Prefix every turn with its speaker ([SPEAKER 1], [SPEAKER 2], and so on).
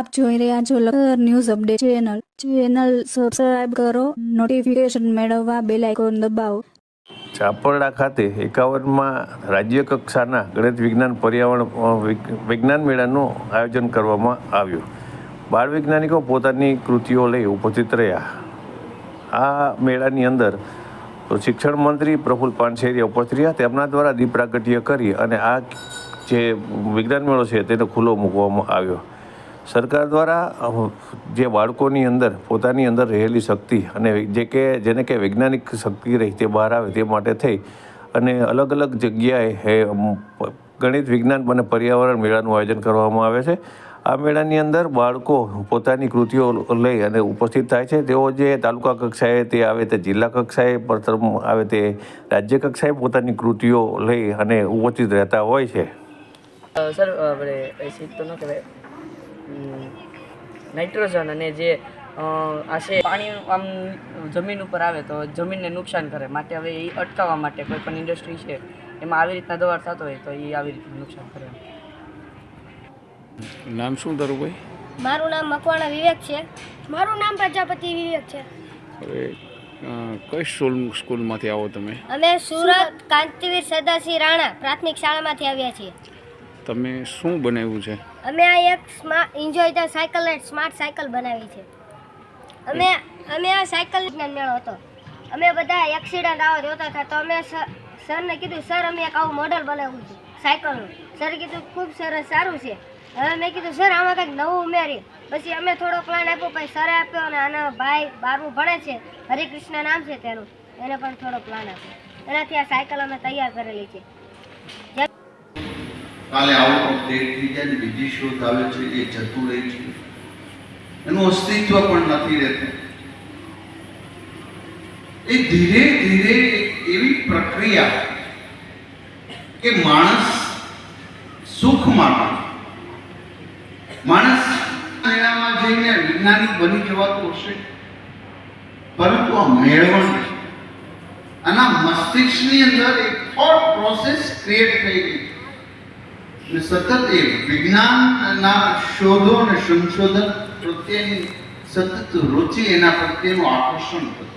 [SPEAKER 1] આપ જોઈ રહ્યા છો Lakhtar news update channel subscribe કરો, નોટિફિકેશન મેળવવા બેલ આઇકોન દબાવો.
[SPEAKER 2] ચાપરડા ખાતે 51માં રાજ્ય કક્ષાના ગણિત વિજ્ઞાન પર્યાવરણ વિજ્ઞાન મેળાનું આયોજન કરવામાં આવ્યું. બાળ વૈજ્ઞાનિકો પોતાની કૃતિઓ લઈ ઉપસ્થિત રહ્યા. આ મેળાની અંદર શિક્ષણ મંત્રી પ્રફુલ્લ પાનસેરિયા ઉપસ્થિત રહ્યા. તેમના દ્વારા દીપ પ્રાગટ્ય કરી અને આ જે વિજ્ઞાન મેળો છે તેને ખુલ્લો મૂકવામાં આવ્યો. સરકાર દ્વારા જે બાળકોની અંદર પોતાની અંદર રહેલી શક્તિ અને જેને કે વૈજ્ઞાનિક શક્તિ રહી તે બહાર આવે તે માટે થઈ અને અલગ અલગ જગ્યાએ ગણિત વિજ્ઞાન અને પર્યાવરણ મેળાનું આયોજન કરવામાં આવે છે. આ મેળાની અંદર બાળકો પોતાની કૃતિઓ લઈ અને ઉપસ્થિત થાય છે. તેઓ જે તાલુકા કક્ષાએ તે આવે તે જિલ્લા કક્ષાએ પ્રથમ આવે તે રાજ્ય કક્ષાએ પોતાની કૃતિઓ લઈ અને ઉપસ્થિત રહેતા હોય છે.
[SPEAKER 3] સર આપણે એસિડ તો ન કહેવાય, નાઇટ્રોજન અને જે આશે પાણી આમ જમીન ઉપર આવે તો જમીનને નુકસાન કરે, માટે હવે એ અટકાવવા માટે કોઈ પણ ઇન્ડસ્ટ્રી છે એમાં આવી રીતના દવા થતો હોય તો એ આવી રીતના નુકસાન કરે.
[SPEAKER 4] નામ શું તારું ભાઈ?
[SPEAKER 5] મારું નામ મકવાણા વિવેક છે. મારું નામ પ્રજાપતિ વિવેક છે.
[SPEAKER 4] હવે કઈ સ્કૂલમાંથી આવો તમે?
[SPEAKER 5] અમે સુરત કાંતિવીર સદાસિંહ રાણા પ્રાથમિક શાળામાંથી આવ્યા છીએ.
[SPEAKER 4] તમે શું બનાવ્યું છે?
[SPEAKER 5] અમે આ એક enjoy the cycle and smart cycle બનાવી છે. અમે આ સાયકલ વિજ્ઞાન મેળો હતો. અમે બધા એક્સિડન્ટ આવા જોતા હતા તો અમે સરને કીધું, સર અમે એક આવું મોડલ બનાવ્યું છે સાયકલનું. સરે કીધું ખૂબ સરસ, સારું છે. હવે મેં કીધું સર આમાં કંઈક નવું ઉમેરી. પછી અમે થોડો પ્લાન આપ્યો, પછી સરે આપ્યો અને આના ભાઈ 12મું ભણે છે, હરિકૃષ્ણ નામ છે તેનું, એને પણ થોડો પ્લાન આપ્યો. એનાથી આ સાયકલ અમે તૈયાર કરેલી છે.
[SPEAKER 6] કાલે આઉટ ઓફ ડેટ થઈ જાય ને બીજી શોધ આવે છે એ જતું રહે છે, એનું અસ્તિત્વ પણ નથી રહેતું. એ ધીરે ધીરે એવી પ્રક્રિયા કે માણસ સુખ માટે માણસ મેળામાં જઈને વૈજ્ઞાનિક બની જવાતું હશે, પરંતુ આ મેળવણ આના મસ્તિષ્કની અંદર એક થોટ પ્રોસેસ ક્રિએટ થઈ ગઈ અને સતત એ વિજ્ઞાનના શોધો અને સંશોધન પ્રત્યેની સતત રુચિ, એના પ્રત્યેનું આકર્ષણ થતું.